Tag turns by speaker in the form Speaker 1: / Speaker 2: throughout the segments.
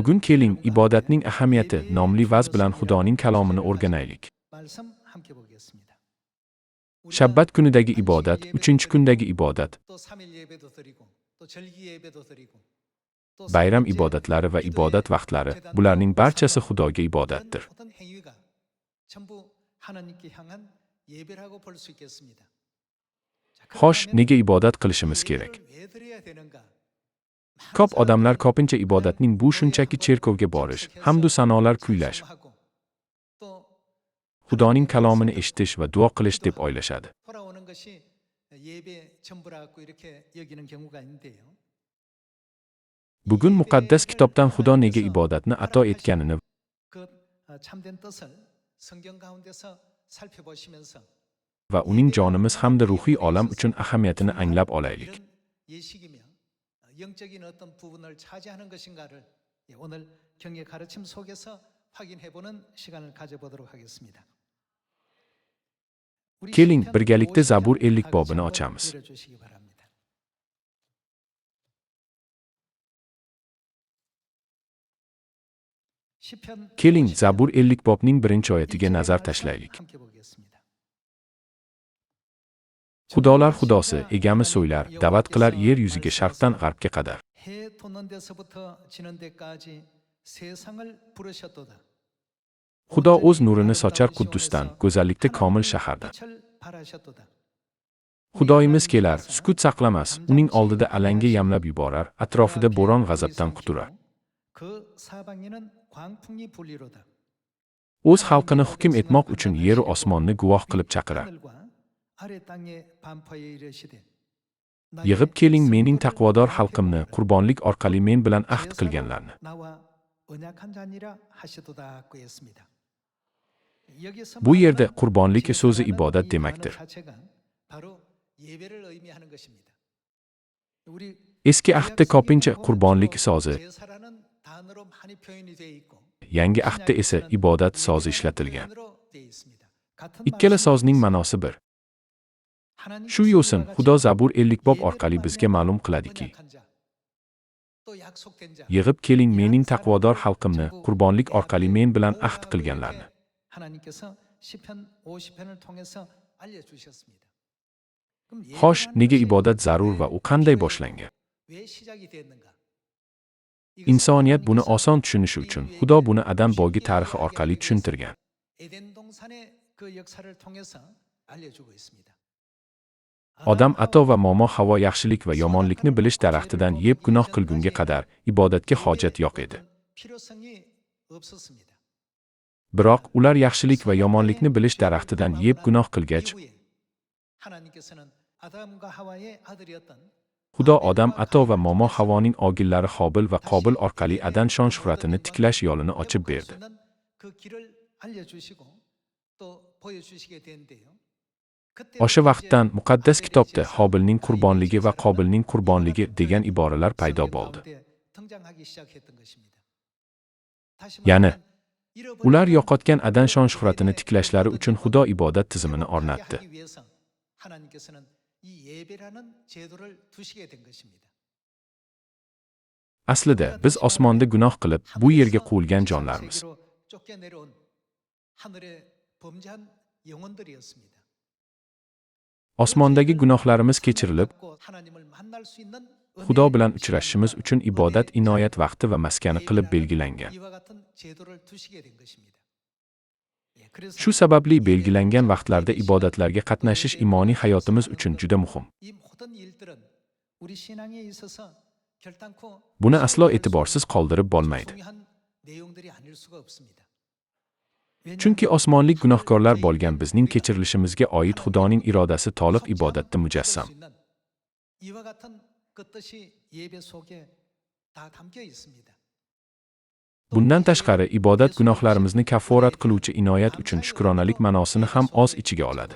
Speaker 1: Bugun keling ibodatning ahamiyati nomli vaz bilan Xudoning kalomini o'rganaylik. Shabbat kunidagi ibodat, 3-kundagi ibodat, bayram ibodatlari va ibodat vaqtlari, bularning barchasi Xudoga ibodatdir. Xo'sh, nega ibodat qilishimiz kerak? Ko'p odamlar ko'pincha ibodatning bu shunchaki cherkovga borish, hamdu sanolar kuylash, Xudoning kalomini eshitish va duo qilish deb o'ylashadi. Bugun muqaddas kitobdan Xudo nega ibodatni ato etganini va uning jonimiz hamda ruhiy olam uchun ahamiyatini anglab olaylik.
Speaker 2: 영적인 어떤 부분을 차지하는 것인가를 오늘 경의 가르침 속에서 확인해 보는 시간을 가져보도록 하겠습니다.
Speaker 1: Keling, birgalikda Zabur 50 bobini ochamiz. Keling, Zabur 50 bobning 1-oyatiga nazar tashlaylik. Xudolar Xudosi, egamiz so'ylar, da'vat qilar yer yuziga sharqdan g'arbga qadar. Xudo o'z nurini sochar Quddusdan, go'zallikda komil shaharda. Xudoyimiz kelar, sukut saqlamas, uning oldida alanga yamlab yuborar, atrofida bo'ron g'azabdan quturar. O'z xalqini hukm etmoq uchun yer va osmonni guvoh qilib chaqirar. Yig'ib keling mening taqvodor xalqimni, qurbonlik orqali men bilan ahd qilganlarni. Bu yerda qurbonlik so'zi ibodat demakdir. Eski ahdda ko'pincha qurbonlik so'zi, yangi ahdda esa ibodat so'zi ishlatilgan. Ikkala so'zning ma'nosi bir. Shu yo'sin, Xudo Zabur 50 bob orqali bizga ma'lum qiladiki, yig'ib keling mening taqvodor xalqimni, qurbonlik orqali men bilan ahd qilganlarni. Xo'sh, nega ibodat zarur va u qanday boshlangan? Insoniyat buni oson tushunishi uchun Xudo buni Adam bogi tarixi orqali tushuntirgan. Odam ato va momo Havo yaxshilik va yomonlikni bilish daraxtidan yeb gunoh qilgunga qadar ibodatga hojat yo'q edi. Biroq ular yaxshilik va yomonlikni bilish daraxtidan yeb gunoh qilgach, Xudo odam ato va momo Havoning ogillari Hobil va Qobil orqali Adan shon shuhratini tiklash yo'lini ochib berdi. O'sha vaqtdan muqaddas kitobda Hobilning qurbonligi va Qobilning qurbonligi degan iboralar paydo bo'ldi. Ya'ni ular yo'qotgan Adan shon shuhratini tiklashlari uchun Xudo ibodat tizimini o'rnatdi. Aslida biz osmonda gunoh qilib, bu yerga quvilgan jonlarmiz. Osmondagi gunohlarimiz kechirilib, Xudo bilan uchrashishimiz uchun ibodat inoyat vaqti va maskani qilib belgilangan. Shu sababli belgilangan vaqtlarda ibodatlarga qatnashish imoniy hayotimiz uchun juda muhim. Buni aslo e'tiborsiz qoldirib bo'lmaydi. Chunki osmonlik gunohkorlar bo'lgan bizning kechirilishimizga oid Xudoning irodasi to'liq ibodatda mujassam. Bundan tashqari ibodat gunohlarimizni kafforat qiluvchi inoyat uchun shukronalik ma'nosini ham o'z ichiga oladi.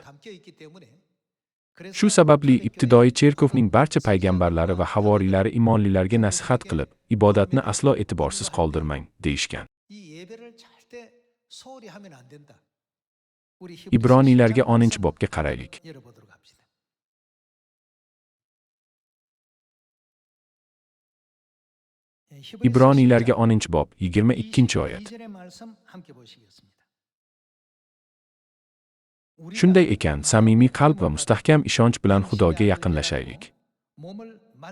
Speaker 1: Shu sababli ibtidoiy cherkovning barcha payg'ambarlari va havoriylari imonlilarga nasihat qilib, ibodatni aslo e'tiborsiz qoldirmang, deyishgan. Ibroniylarga 10-bobga qaraylik. Ibroniylarga 10-bob 22-oyat.
Speaker 2: 2절의 말씀 함께 보시겠습니다.
Speaker 1: Shunday ekan, samimiy qalb va mustahkam ishonch bilan Xudoga yaqinlashaylik.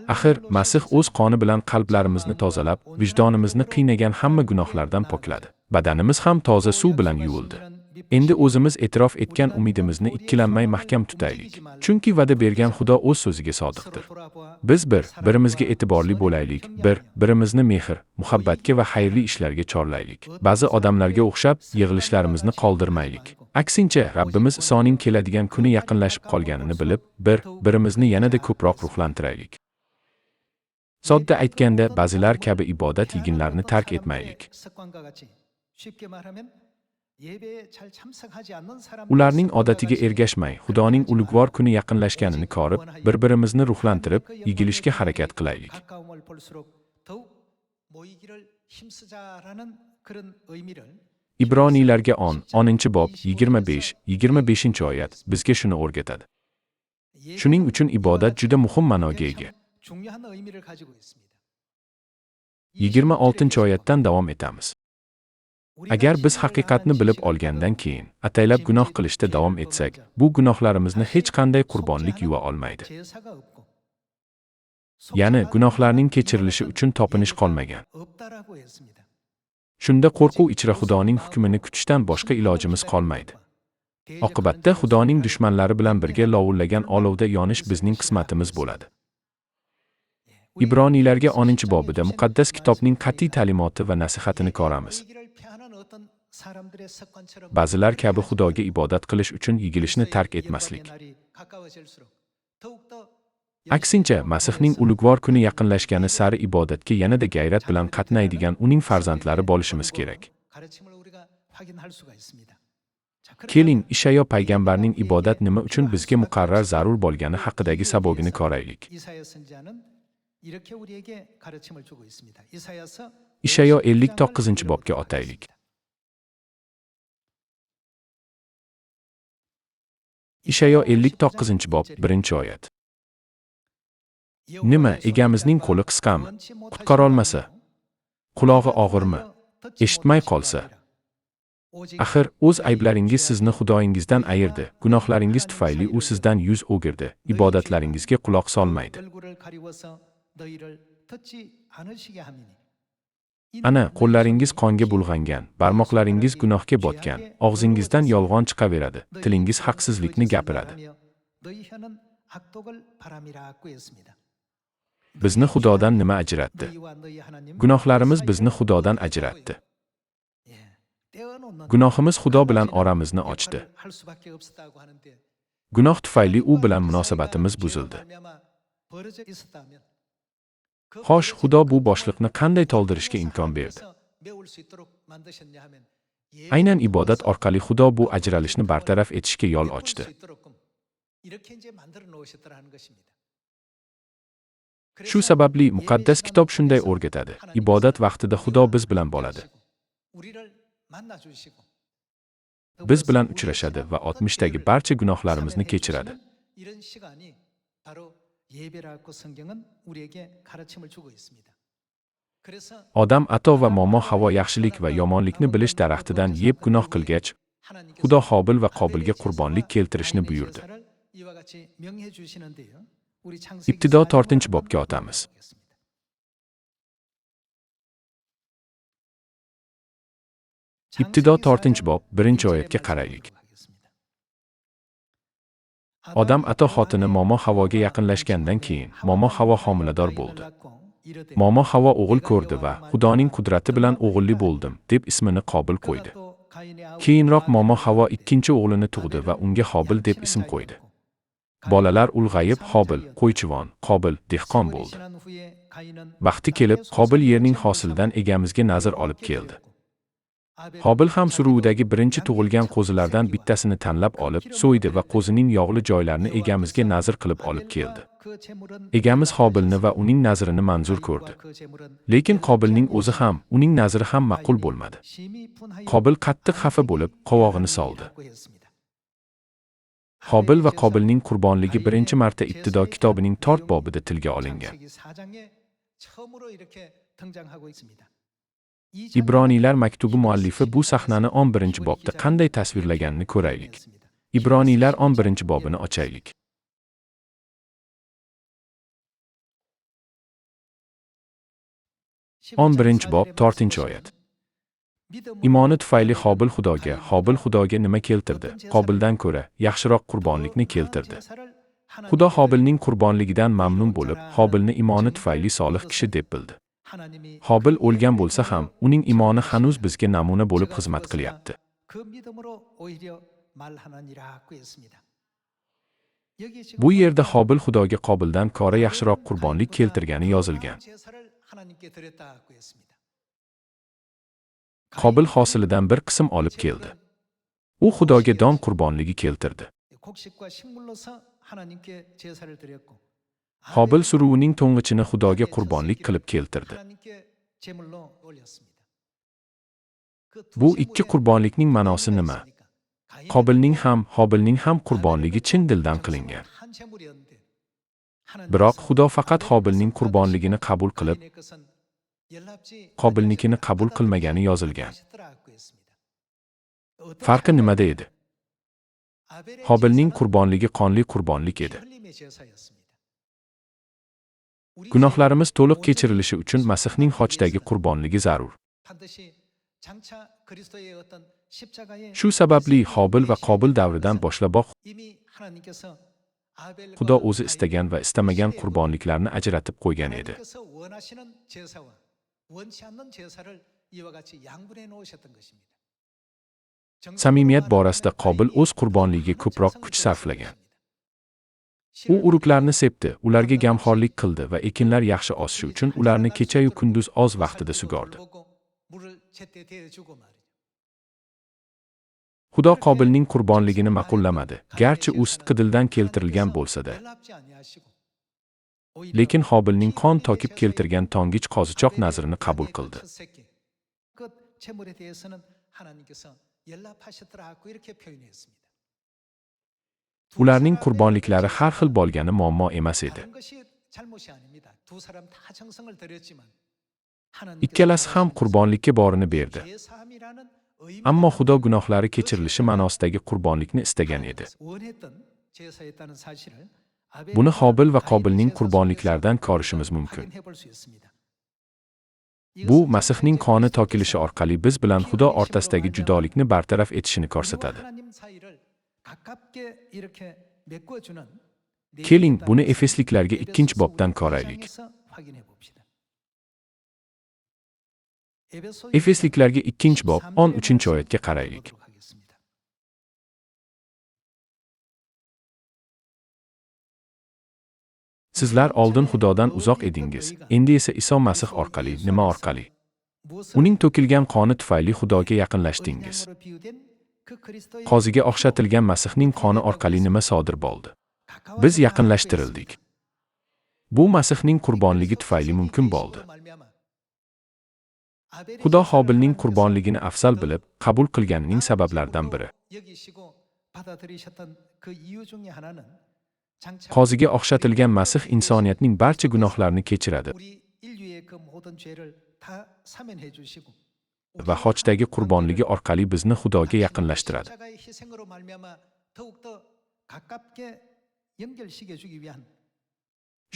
Speaker 1: Axir, Masih o'z qoni bilan qalblarimizni tozalab, vijdonimizni qiynagan hamma gunohlardan pokladi. Badanimiz ham toza suv bilan yuvildi. Endi o'zimiz e'tirof etgan umidimizni ikkilanmay mahkam tutaylik. Chunki va'da bergan Xudo o'z so'ziga sodiqdir. Biz birimizga e'tiborli bo'laylik, birimizni mehr, muhabbatga va xayrli ishlarga chorlaylik. Ba'zi odamlarga o'xshab yig'ilishlarimizni qoldirmaylik. Aksincha, Rabbimiz Isoning keladigan kuni yaqinlashib qolganini bilib, birimizni yanada ko'proq ruhlantiraylik. Sodda aytganda, ba'zilar kabi ibodat yiginlarini tark etmaylik. Ularning odatiga ergashmay, Xudoning ulug'vor kuni yaqinlashganini ko'rib, bir-birimizni ruhlantirib, yigilishga harakat qilaylik. Ibroniylarga 10-bob 25-oyat bizga shuni o'rgatadi. Shuning uchun ibodat juda muhim ma'noga ega. 26-oyatdan davom etamiz. Agar biz haqiqatni bilib olgandan keyin ataylab gunoh qilishda davom etsak, bu gunohlarimizni hech qanday qurbonlik yuva olmaydi. Ya'ni gunohlarning kechirilishi uchun topinish qolmagan. Shunda qo'rquv ichra Xudoning hukmini kutishdan boshqa ilojimiz qolmaydi. Oqibatda Xudoning dushmanlari bilan birga lovullagan olovda yonish bizning qismatimiz bo'ladi. Ibroniylarga 10-bobida muqaddas kitobning qat'iy ta'limoti va nasihatini ko'ramiz. Ba'zilar kabi Xudoga ibodat qilish uchun yigilishni tark etmaslik. Aksincha, Masihning ulug'vor kuni yaqinlashgani sari ibodatga yanada gayrat bilan qatnaydigan uning farzandlari bo'lishimiz kerak. Keling, Ishayo payg'ambarning ibodat nima uchun bizga muqarrar zarur bo'lgani haqidagi sabogini ko'raylik. Ishayo 59-bobga o'taylik. Ishayo 59-bob 1-oyat. Nima, egamizning qo'li qisqami? Qutqara olmasa? Qulog'i og'irmi? Eshitmay qolsa? Axir, o'z ayblaringiz sizni Xudoyingizdan ayirdi, gunohlaringiz tufayli u sizdan yuz o'girdi, ibodatlaringizga quloq solmaydi. Ana, qo'llaringiz qonga bulg'angan, barmoqlaringiz gunohga botgan, og'zingizdan yolg'on chiqaveradi, tilingiz haqsizlikni gapiradi. Bizni Xudodan nima ajratdi? Gunohlarimiz bizni Xudodan ajratdi. Gunohimiz Xudo bilan oramizni ochdi. Gunoh tufayli u bilan munosabatimiz buzildi. Xo'sh, Xudo bu boshliqni qanday to'ldirishga imkon berdi? Aynan ibodat orqali Xudo bu ajralishni bartaraf etishga yo'l ochdi. Shu sababli muqaddas kitob shunday o'rgatadi. Ibodat vaqtida Xudo biz bilan bo'ladi. Biz bilan uchrashadi va o'tmishdagi barcha gunohlarimizni kechiradi. Odam Ato va momo Havo yaxshilik va yomonlikni bilish daraxtidan yeb gunoh qilgach, Xudo Hobil va Qobilga qurbonlik keltirishni buyurdi. Ibtido 4-bobga o'tamiz. Ibtido 4-bob 1-oyatga qaraylik. Odam Ato xotini momo Havoga yaqinlashgandan keyin momo Havo homilador bo'ldi. Momo Havo o'g'il ko'rdi va Xudoning qudrati bilan o'g'illi bo'ldim deb ismini Qobil qo'ydi. Keyinroq momo Havo ikkinchi o'g'lini tug'di va unga Hobil deb ism qo'ydi. Bolalar ulg'ayib Hobil qo'ychivon, Qobil dehqon bo'ldi. Vaqti kelib, Qobil yerning hosilidan egamizga nazr olib keldi. Hobil ham suruvidagi birinchi tug'ilgan qo'zilardan bittasini tanlab olib, so'ydi va qo'zining yog'li joylarini egamizga nazr qilib olib keldi. Egamiz Hobilni va uning nazrini manzur ko'rdi. Lekin Qobilning o'zi ham, uning nazri ham ma'qul bo'lmadi. Qobil qattiq xafa bo'lib, qovog'ini soldi. Hobil va Qobilning qurbonligi birinchi marta Ibtido kitobining 4 bobida tilga olingan.
Speaker 2: 등장하고 있습니다.
Speaker 1: Ibroniylar maktubi muallifi bu sahnani 11-bobda qanday tasvirlaganini ko'raylik. Ibroniylar 11-bobini ochaylik. 11-bob 4-oyat. Imoni tufayli Hobil Xudoga nima keltirdi? Qobildan ko'ra yaxshiroq qurbonlikni keltirdi. Xudo Hobilning qurbonligidan mamnun bo'lib, Hobilni imoni tufayli solih kishi deb bildi. Hobil o'lgan bo'lsa ham, uning imoni hanuz bizga namuna bo'lib xizmat qilyapti. Bu yerda Hobil Xudoga Qobildan ko'ra yaxshiroq qurbonlik keltirgani yozilgan. Qobil hosilidan bir qism olib keldi. U Xudoga don qurbonligi keltirdi. Hobil suruvining to'ng'ichini Xudoga qurbonlik qilib keltirdi. Bu ikki qurbonlikning ma'nosi nima? Qobilning ham, Hobilning ham qurbonligi chin dildan qilingan. Biroq Xudo faqat Hobilning qurbonligini qabul qilib, Qobilnikini qabul qilmagani yozilgan. Farqi nimada edi? Hobilning qurbonligi qonli qurbonlik edi. Gunohlarimiz to'liq kechirilishi uchun Masihning xochdagi qurbonligi zarur. Shu sababli Hobil va Qobil davridan boshlaboq Xudo o'zi istagan va istamagan qurbonliklarni ajratib qo'ygan edi. Samimiyat borasida Qobil o'z qurbonligiga ko'proq kuch sarflagan. U urug'larni sepdi, ularga gamxorlik qildi va ekinlar yaxshi o'sishi uchun ularni kecha-yu kunduz oz vaqtida sug'ordi. Xudo Qobilning qurbonligini ma'qullamadi, garchi u sidqi dildan keltirilgan bo'lsa-da. Lekin Hobilning qon to'kib keltirgan tongich qozichoq nazrini qabul qildi. Ularning qurbonliklari har xil bo'lgani muammo emas edi. Ikkalasi ham qurbonlikka borini berdi. Ammo Xudo gunohlari kechirilishi ma'nosidagi qurbonlikni istagan edi. Buni Hobil va Qobilning qurbonliklaridan ko'rishimiz mumkin. Bu Masihning qoni to'kilishi orqali biz bilan Xudo o'rtasidagi judolikni bartaraf etishini ko'rsatadi. Keling, buni Efesliklarga 2-bobdan ko'raylik. Efesliklarga 2-bob 13-oyatga qaraylik. Sizlar oldin Xudodan uzoq edingiz, endi esa Iso Masih orqali, nima orqali? Uning to'kilgan qoni tufayli Xudoga yaqinlashdingiz. Qoziga o'xshatilgan Masihning qoni orqali nima sodir bo'ldi? Biz yaqinlashtirildik. Bu Masihning qurbonligi tufayli mumkin bo'ldi. Xudo Hobilning qurbonligini afzal bilib, qabul qilganining sabablaridan biri. Qoziga o'xshatilgan Masih insoniyatning barcha gunohlarini kechiradi va xochdagi qurbonligi orqali bizni Xudoga yaqinlashtiradi.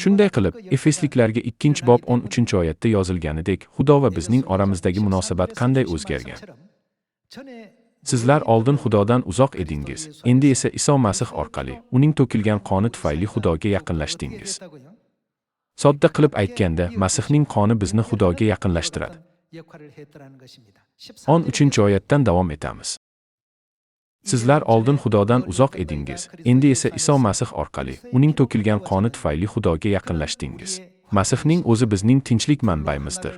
Speaker 1: Shunday qilib, Efesliklarga 2-bob 13-oyatda yozilganidek, Xudo va bizning oramizdagi munosabat qanday o'zgargan? Sizlar oldin Xudodan uzoq edingiz, endi esa Iso Masih orqali, uning to'kilgan qoni tufayli Xudoga yaqinlashdingiz. Sodda qilib aytganda, Masihning qoni bizni Xudoga yaqinlashtiradi. 13-oyatdan davom etamiz. Sizlar oldin Xudodan uzoq edingiz, endi esa Iso Masih orqali, uning to'kilgan qoni tufayli Xudoga yaqinlashdingiz. Masihning o'zi bizning tinchlik manbaimizdir.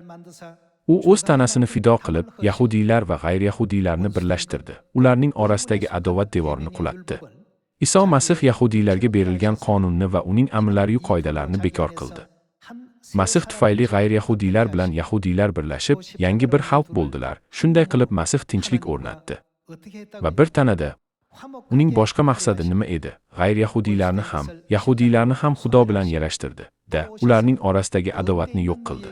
Speaker 1: U o'z tanasini fido qilib, Yahudiylar va g'ayri-Yahudiylarni birlashtirdi. Ularning orasidagi adovat devorini qulatdi. Iso Masih Yahudiylarga berilgan qonunni va uning amrlari va qoidalarini bekor qildi. Masih tufayli g'ayri-Yahudiylar bilan Yahudiylar birlashib, yangi bir xalq bo'ldilar. Shunday qilib Masih tinchlik o'rnatdi. Va bir tanada Uning boshqa maqsadi nima edi? G'ayr-yahudiylarni ham Xudo bilan yarashtirdi, ularning orasidagi adovatni yo'q qildi.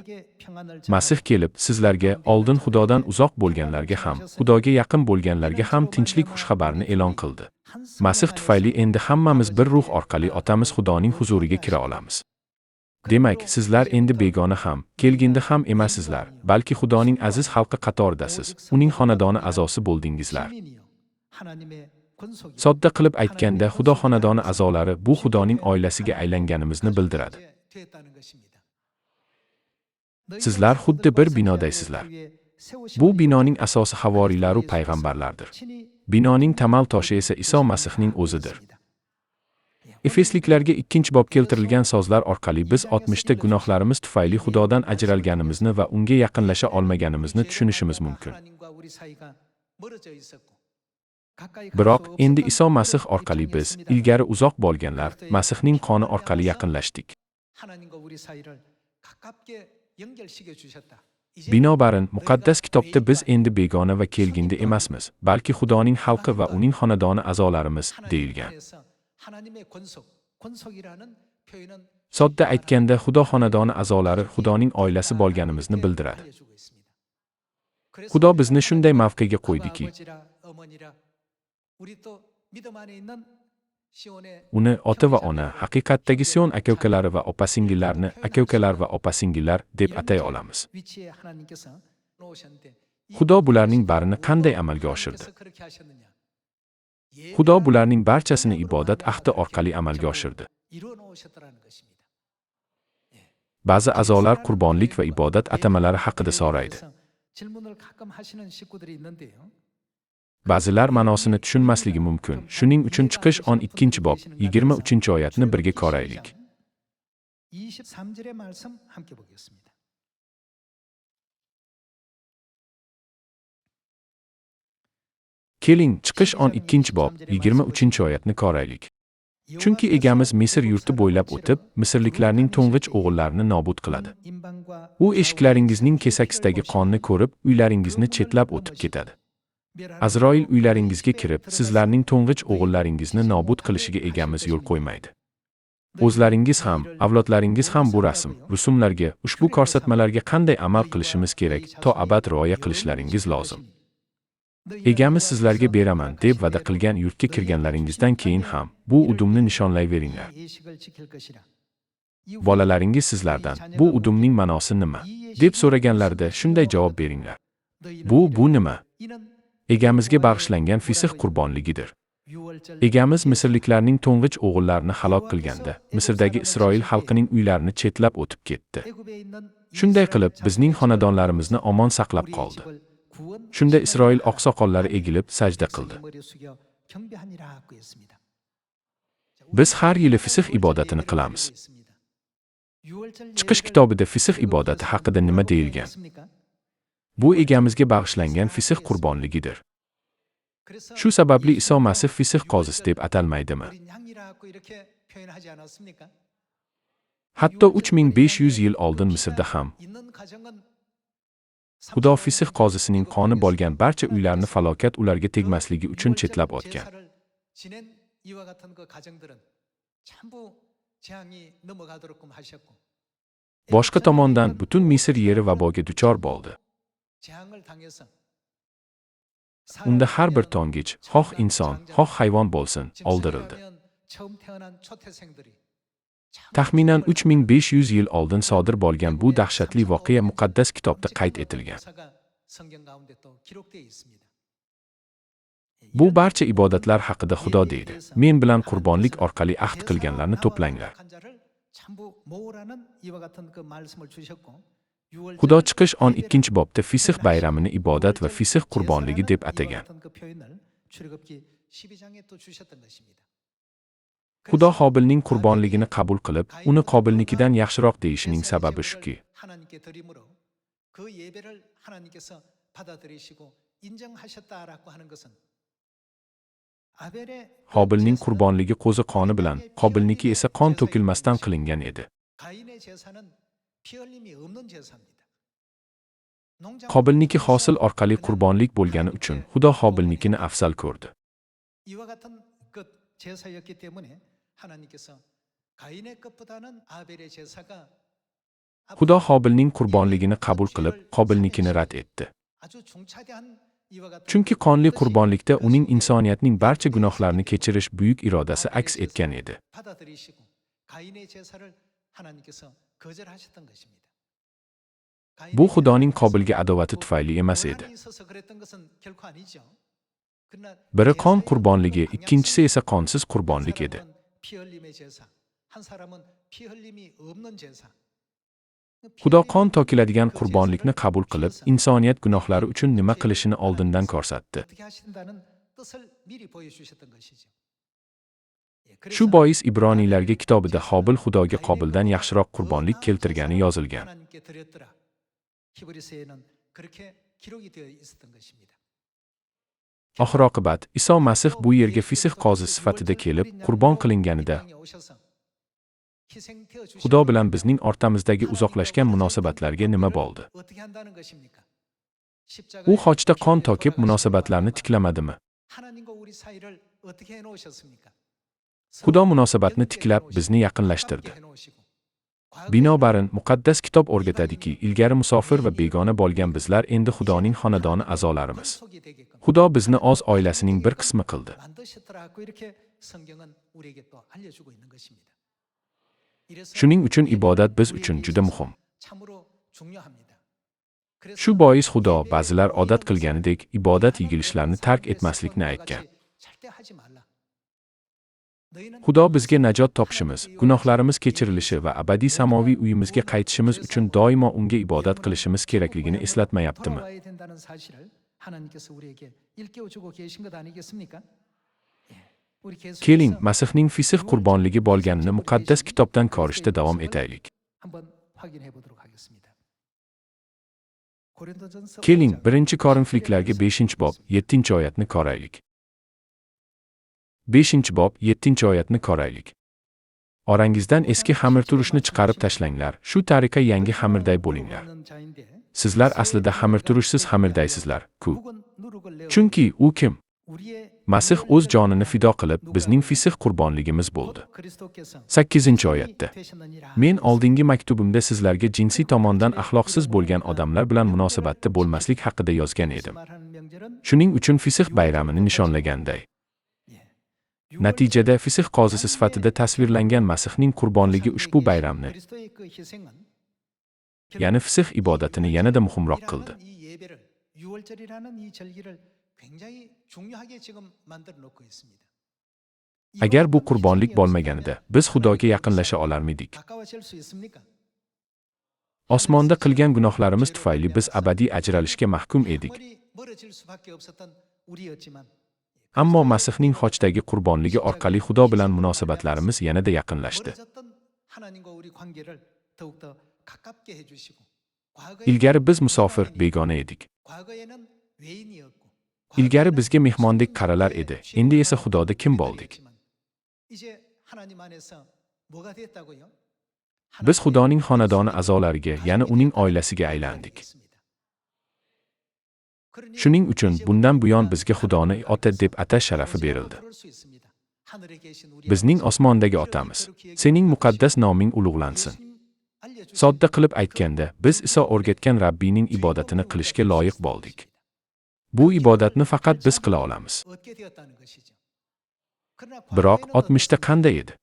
Speaker 1: Masih kelib, sizlarga, oldin Xudodan uzoq bo'lganlarga ham, Xudoga yaqin bo'lganlarga ham tinchlik xushxabarini e'lon qildi. Masih tufayli endi hammamiz bir ruh orqali Otamiz Xudoning huzuriga kira olamiz. Demak, sizlar endi begona ham, kelgindi ham emassizlar, balki Xudoning aziz xalqi qatoridasiz, uning xonadoni a'zosi bo'ldingizlar. Sodda qilib aytganda, Xudo xonadoni a'zolari bu Xudoning oilasiga aylanganimizni bildiradi. Sizlar xuddi bir binodaysizlar. Bu binoning asosi havoriylar va payg'ambarlardir. Binoning tamal toshi esa Iso Masihning o'zidir. Efesliklarga 2-bob keltirilgan so'zlar orqali biz 60ta gunohlarimiz tufayli Xudodan ajralganimizni va unga yaqinlasha olmaganimizni tushunishimiz mumkin. Biroq endi Iso Masih orqali biz, ilgari uzoq bo'lganlar, Masihning qoni orqali yaqinlashdik. Binobarin, muqaddas kitobda biz endi begona va kelgindi emasmiz, balki Xudoning xalqi va uning xonadoni a'zolarimiz deyilgan. Sodda aytganda, Xudo xonadoni a'zolari Xudoning oilasi bo'lganimizni bildiradi. Xudo bizni shunday mavqega qo'ydiki, uni ota va ona, haqiqatdagi Sion aka-ukalari va opa-singillarni aka-ukalar va opa-singillar deb atay olamiz. Xudo bularning barini qanday amalga oshirdi? Xudo bularning barchasini ibodat ahdi orqali amalga oshirdi. Ba'zi a'zolar qurbonlik va ibodat atamalari haqida so'raydi. Ba'zilar ma'nosini tushunmasligi mumkin. Shuning uchun Chiqish 12-bob 23-oyatni birga ko'raylik. Keling, Chiqish 12-bob 23-oyatni ko'raylik. Chunki egamiz Misr yurti bo'ylab o'tib, misrliklarning to'ng'ich o'g'illarini nobud qiladi. U eshiklaringizning kesakisidagi qonni ko'rib, uylaringizni chetlab o'tib ketadi. Azroil uylaringizga kirib, sizlarning to'ng'ich o'g'illaringizni nobud qilishiga egamiz yo'l qo'ymaydi. O'zlaringiz ham, avlodlaringiz ham bu rusumlarga, ushbu ko'rsatmalarga qanday amal qilishimiz kerak, to abad rioya qilishlaringiz lozim. Egamiz sizlarga beraman deb va'da qilgan yurtga kirganlaringizdan keyin ham bu udumni nishonlayveringlar. Bolalaringiz sizlardan, bu udumning ma'nosi nima? deb so'raganlarida shunday javob beringlar. Bu nima? Egamizga bag'ishlangan fisq qurbonligidir. Egamiz misrliklarning to'ng'ich o'g'illarini halok qilganda, Misrdagi Isroil xalqining uylarini chetlab o'tib ketdi. Shunday qilib, bizning xonadonlarimizni omon saqlab qoldi. Shunda Isroil oqsoqollari egilib sajda qildi. Biz har yili fisq ibodatini qilamiz. Chiqish kitobida fisq ibodati haqida nima deyilgan? Bu egamizga bag'ishlangan fisq qurbonligidir. Shu sababli Iso Masih fisq qozisi deb atalmaydimi? Hatto 3500 yil oldin Misrda ham Xudo fisq qozisining qoni bo'lgan barcha uylarni falokat ularga tegmasligi uchun chetlab o'tgan. Boshqa tomondan butun Misr yeri vaboga duchor bo'ldi. Unda har bir to'ng'ich, xoh inson, xoh hayvon bo'lsin, o'ldirildi. Taxminan 3500 yil oldin sodir bo'lgan bu dahshatli voqea muqaddas kitobda qayd etilgan. Bu barcha ibodatlar haqida Xudo deydi: "Men bilan qurbonlik orqali ahd qilganlarni to'planglar." Xudo Chiqish 12-bobda fisq bayramini ibodat va fisq qurbonligi deb atagan. Xudo Hobilning qurbonligini qabul qilib, uni Qobilnikidan yaxshiroq deyishining sababi shuki, Hobilning qurbonligi qo'zi qoni bilan, Qobilniki esa qon to'kilmasdan qilingan edi. Qobilniki hosil orqali qurbonlik bo'lgani uchun Xudo Hobilnikini afzal ko'rdi.
Speaker 2: 이와 같은 그 제사였기 때문에 하나님께서 가인의 것보다는 아벨의 제사가
Speaker 1: Xudo Hobilning qurbonligini qabul qilib, Qobilnikini rad etdi.
Speaker 2: 아주 중차대한 이와 같은
Speaker 1: Chunki qonli qurbonlikda uning insoniyatning barcha gunohlarini kechirish buyuk irodasi aks etgan edi.
Speaker 2: 받아들이시고 가인의 제사를 하나님께서 거절하셨던 것입니다.
Speaker 1: Bu Xudoning Qobilga adovati tufayli emas edi.
Speaker 2: 불안이 있어서 그랬던 것은 결코 아니죠. 그러나
Speaker 1: Biri qon
Speaker 2: 제사의
Speaker 1: qurbonligi,
Speaker 2: 방향성이
Speaker 1: ikkinchisi esa qonsiz qurbonlik
Speaker 2: 한
Speaker 1: edi.
Speaker 2: 사람은 피 흘림의 제사, 한 사람은 피 흘림이 없는 제사.
Speaker 1: Xudo qon tokiladigan qurbonlikni qabul qilib, insoniyat gunohlari uchun nima qilishini oldindan ko'rsatdi.
Speaker 2: 어떻게 하신다는 뜻을 미리 보여주셨던 것이죠. 예,
Speaker 1: Shu
Speaker 2: 그래서
Speaker 1: bois Ibroniylarga kitobida Hobil Xudoga Qobildan yaxshiroq qurbonlik keltirgani yozilgan.
Speaker 2: 하나님께 드렸더라. 히브리서에는 그렇게 기록이 되어 있었던 것입니다.
Speaker 1: Oxir-oqibat Iso Masih bu yerga fisih qozi sifatida kelib, qurbon qilinganida Xudo bilan bizning o'rtamizdagi uzoqlashgan munosabatlarga nima bo'ldi?
Speaker 2: 어떻게 한다는 것입니까?
Speaker 1: U xochda qon tokib munosabatlarni tiklamadimi?
Speaker 2: 하나님과 우리 사이를 어떻게 해 놓으셨습니까?
Speaker 1: Xudo munosabatni tiklab bizni yaqinlashtirdi. Binobarin muqaddas kitob o'rgatadiki, ilgari musofir va begona bo'lgan bizlar endi Xudoning xonadoni a'zolarimiz. Xudo bizni o'z oilasining bir qismi qildi.
Speaker 2: 만드셨더라고 이렇게 성경은 우리에게 또 알려주고 있는 것입니다. 이래서
Speaker 1: Shuning uchun ibodat biz uchun juda muhim.
Speaker 2: 참으로 중요합니다. 그래서
Speaker 1: Shu bois Xudo ba'zilar odat qilganidek ibodat yigilishlarni tark etmaslikni aytgan.
Speaker 2: 절대 하지 말라. 너희는
Speaker 1: Xudo bizga najot topishimiz, gunohlarimiz kechirilishi va abadiy samoviy uyimizga qaytishimiz uchun doimo unga ibodat qilishimiz kerakligini eslatmayaptimi?
Speaker 2: 돌아와야 된다는 사실을 하나님께서 우리에게 일깨워 주고 계신 것 아니겠습니까? 예. 우리 계속해서
Speaker 1: Keling, Masihning fisih qurbonligi bo'lganini muqaddas kitobdan ko'rishda davom etaylik.
Speaker 2: 한번 확인해 보도록 하겠습니다. 고린도전서
Speaker 1: Keling,
Speaker 2: 5장
Speaker 1: 1 Korinfliklarga 5-bob 7-oyatni ko'raylik. 5-bob 7-oyatni ko'raylik. Orangizdan eski xamirturushni chiqarib tashlanglar, shu tariqa yangi xamirday bo'linglar.
Speaker 2: 없는 자인데
Speaker 1: Sizlar aslida xamirturushsiz xamirdaysizlar, ku.
Speaker 2: 묵은 누룩을 내어
Speaker 1: Chunki u kim?
Speaker 2: 우리의
Speaker 1: Masih o'z jonini fido qilib, bizning fisih qurbonligimiz bo'ldi.
Speaker 2: 그리스도께서
Speaker 1: 8-oyatda.
Speaker 2: 되셨느니라.
Speaker 1: Men oldingi maktubimda sizlarga jinsiy tomondan axloqsiz bo'lgan odamlar bilan munosabatda bo'lmaslik haqida yozgan edim.
Speaker 2: 말하는 명절은
Speaker 1: Shuning uchun fisih bayramini nishonlaganday.
Speaker 2: 예.
Speaker 1: Natijada fisih qozisi sifatida tasvirlangan Masihning qurbonligi ushbu bayramni,
Speaker 2: 그리스도의 그 희생은
Speaker 1: ya'ni fisih ibodatini yanada muhimroq qildi.
Speaker 2: 이 예배를 6월절이라는 이 절기를 굉장히 중요하게 지금 만들어 놓고 있습니다.
Speaker 1: Agar bu qurbonlik bo'lmaganida biz Xudoga yaqinlasha olarmidik?
Speaker 2: 가까워질 수 있습니까?
Speaker 1: Osmonda qilgan gunohlarimiz tufayli biz abadiy ajralishga mahkum edik.
Speaker 2: 멀어질 수밖에 없었던 우리였지만
Speaker 1: Ammo Masihning xochdagi qurbonligi orqali Xudo bilan munosabatlarimiz yanada yaqinlashdi.
Speaker 2: 멀어졌던 하나님과 우리 관계를 더욱더 가깝게 해주시고
Speaker 1: Ilgari biz musofir, begona edik.
Speaker 2: 과거에는 외인이었고
Speaker 1: Ilgari bizga mehmondek qaralar edi. Endi esa Xudoda kim bo'ldik?
Speaker 2: 이제 하나님 안에서 뭐가 됐다고요?
Speaker 1: Biz Xudoning xonadoni a'zolariga, ya'ni uning oilasiga aylandik. Shuning uchun bundan buyon bizga Xudoni ota deb atash sharafi berildi. Bizning osmondagi otamiz, sening muqaddas noming ulug'lansin. Sodda qilib aytganda, biz Iso o'rgatgan Rabbiyning ibodatini qilishga loyiq bo'ldik. Bu ibodatni faqat biz qila olamiz. Biroq 60 ta qanday edi?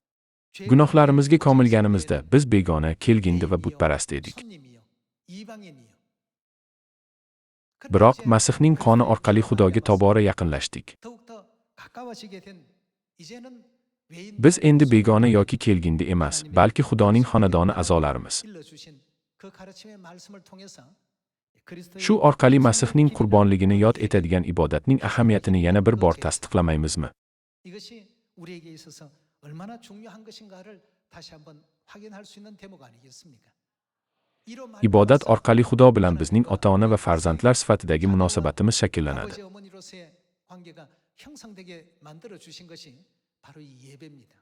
Speaker 1: Gunohlarimizga komilganimizda biz begona, kelgindi va butparast edik. Biroq Masihning qoni orqali Xudoga tobora yaqinlashdik. Biz endi begona yoki kelgindi emas, balki Xudoning xonadoni a'zolarimiz. Shu orqali Masihning qurbonligini yod etadigan ibodatning ahamiyatini yana bir bor tasdiqlamaymizmi?
Speaker 2: 이것이 우리에게 있어서 얼마나 중요한 것인가를 다시 한번 확인할 수 있는 대목 아니겠습니까?
Speaker 1: Ibodat orqali Xudo bilan bizning ota-ona va farzandlar sifatidagi munosabatimiz shakllanadi.
Speaker 2: 아버지 어머니로서의 관계가 형성되게 만들어 주신 것이 바로 이 예배입니다.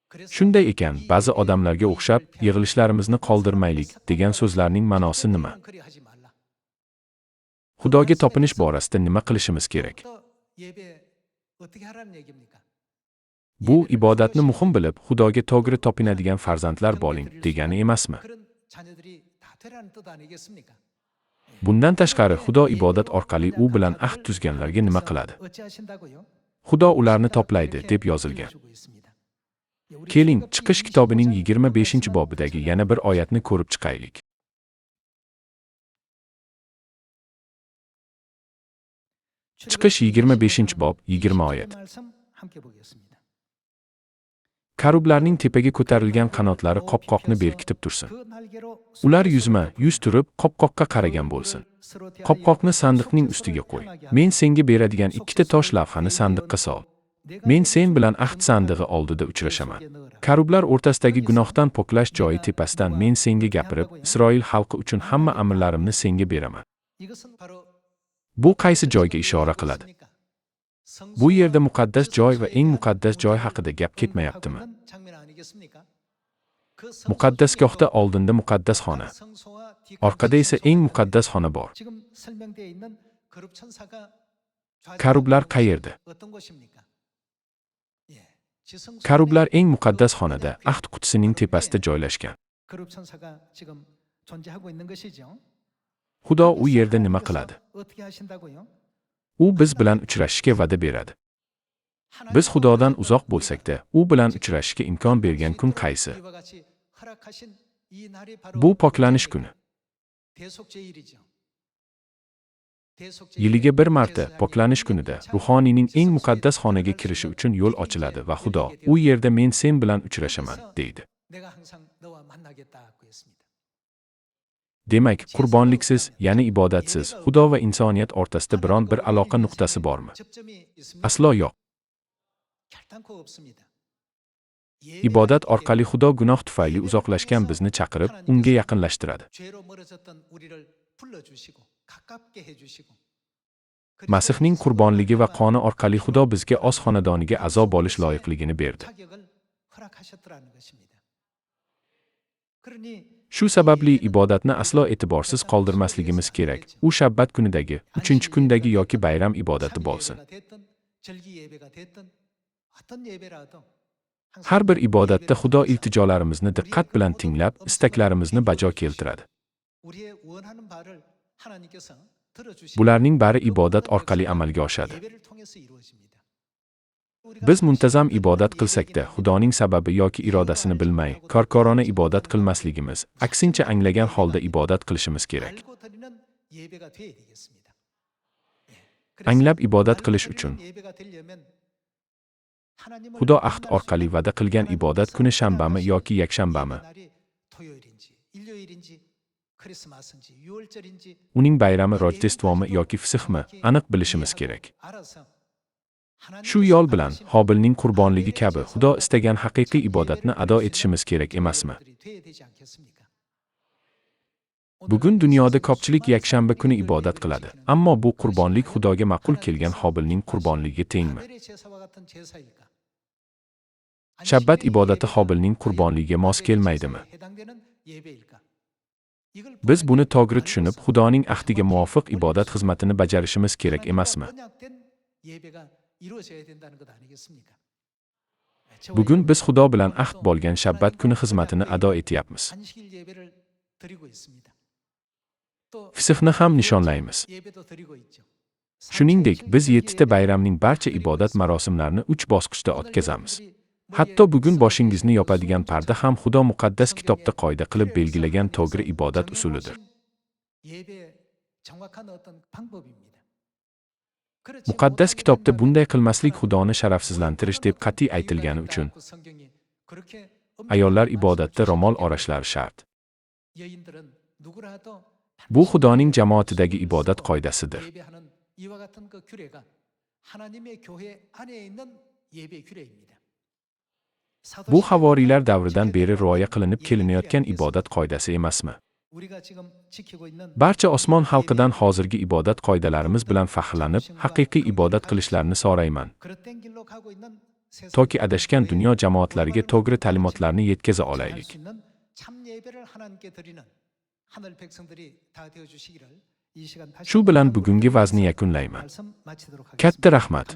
Speaker 2: 그래서
Speaker 1: Shunday ekan, ba'zi odamlarga o'xshab, yig'ilishlarimizni qoldirmaylik degan so'zlarning ma'nosi nima?
Speaker 2: 그리하지 말라.
Speaker 1: Xudoga topinish borasida nima qilishimiz kerak?
Speaker 2: 더 예배 어떻게 하라는 얘기입니까?
Speaker 1: Bu ibodatni muhim bilib, Xudoga to'g'ri topinadigan farzandlar bo'ling degani emasmi?
Speaker 2: 그런 자녀들이 다 되라는 뜻 아니겠습니까?
Speaker 1: Bundan tashqari, Xudo ibodat orqali u bilan ahd tuzganlarga nima qiladi?
Speaker 2: 어찌하신다고요?
Speaker 1: Xudo ularni toplaydi deb yozilgan.
Speaker 2: 알려주고 있습니다. 우리
Speaker 1: Keling,
Speaker 2: 출애굽기
Speaker 1: Chiqish kitobining
Speaker 2: 25장
Speaker 1: 25-bobidagi yana bir oyatni ko'rib chiqaylik. Chiqish 25-bob 20 oyat.
Speaker 2: 말씀 함께 보겠습니다.
Speaker 1: Karublarning tepaga ko'tarilgan qanotlari qopqoqni berkitib tursin.
Speaker 2: 그 날개로
Speaker 1: Ular yuz turib qopqoqqa qaragan bo'lsin. Qopqoqni sandiqning ustiga qo'y. Men senga beradigan ikkita tosh lavhani sandiqqa sol. Men sen bilan ahd sandig'i oldida uchrashaman. Karublar o'rtasidagi gunohdan poklash joyi tepasidan men senga gapirib, Isroil xalqi uchun hamma amrlarimni senga beraman.
Speaker 2: 이것은 바로
Speaker 1: Bu qaysi joyga ishora qiladi? Bu yerda muqaddas joy va eng muqaddas joy haqida gap ketmayaptimi? Muqaddasgohda oldinda muqaddas xona, orqada esa eng muqaddas xona bor. Karublar qayerda? Karublar eng muqaddas xonada, ahd qutisining tepasida joylashgan. Xudo u yerda nima qiladi? U biz bilan uchrashishga va'da beradi. Biz Xudodan uzoq bo'lsak-da, u bilan uchrashishga imkon bergan kun qaysi? Bu poklanish kuni. Yiliga bir marta poklanish kunida ruhoniyning eng muqaddas xonaga kirishi uchun yo'l ochiladi va Xudo, u yerda men sen bilan uchrashaman, deydi. Demak, qurbonliksiz, ya'ni ibodatsiz, Xudo va insoniyat o'rtasida biron bir aloqa nuqtasi bormi? Aslo yo'q. Ibodat orqali Xudo gunoh tufayli uzoqlashgan bizni chaqirib, unga yaqinlashtiradi. Masihning qurbonligi va qoni orqali Xudo bizga o'z xonadoniga a'zo bo'lish loyiqligini berdi. Shu sababli ibodatni aslo e'tiborsiz qoldirmasligimiz kerak. U shabbat kunidagi, 3-kundagi yoki bayram ibodati bo'lsin. Har bir ibodatda Xudo iltijolarimizni diqqat bilan tinglab, istaklarimizni bajo keltiradi. Bularning bari ibodat orqali amalga oshadi. Biz muntazam ibodat qilsak-da, Xudoning sababi yoki irodasini bilmay, korkorona ibodat qilmasligimiz, aksincha anglagan holda ibodat qilishimiz kerak. Anglab ibodat qilish uchun Xudo ahd orqali va'da qilgan ibodat kuni shanbami yoki yakshanbami? Uning bayrami Rojdestvomi yoki Fisxmi? Aniq bilishimiz kerak. Shu yo'l bilan Hobilning qurbonligi kabi Xudo istagan haqiqiy ibodatni ado etishimiz kerak emasmi? Bugun dunyoda ko'pchilik yakshanba kuni ibodat qiladi, ammo bu qurbonlik Xudoga ma'qul kelgan Hobilning qurbonligiga tengmi? Shabbat ibodati Hobilning qurbonligiga mos kelmaydimi? Biz buni to'g'ri tushunib, Xudoning ahdiga muvofiq ibodat xizmatini bajarishimiz kerak emasmi? Bugun biz Xudo bilan ahd bo'lgan shabbat kuni xizmatini ado etyapmiz. Fisxni ham nishonlaymiz. Shuningdek, biz 7 ta bayramning barcha ibodat marosimlarini 3 bosqichda o'tkazamiz. Hatto bugun boshingizni yopadigan parda ham Xudo muqaddas kitobda qoida qilib belgilagan to'g'ri ibodat usulidir. Muqaddas kitobda bunday qilmaslik Xudoni sharafsizlantirish deb qat'iy aytilgani uchun ayollar ibodatda ro'mol o'rashlari shart. Bu Xudoning jamoatidagi ibodat qoidasidir. Bu havoriylar davridan beri rioya qilinib kelinayotgan ibodat qoidasi emasmi? Barcha osmon xalqidan hozirgi ibodat qoidalarimiz bilan faxrlanib, haqiqiy ibodat qilishlarini so'rayman. Toki adashgan dunyo jamoatlariga to'g'ri ta'limotlarni yetkaza olaylik. Shu bilan bugungi vazni yakunlayman. Katta rahmat.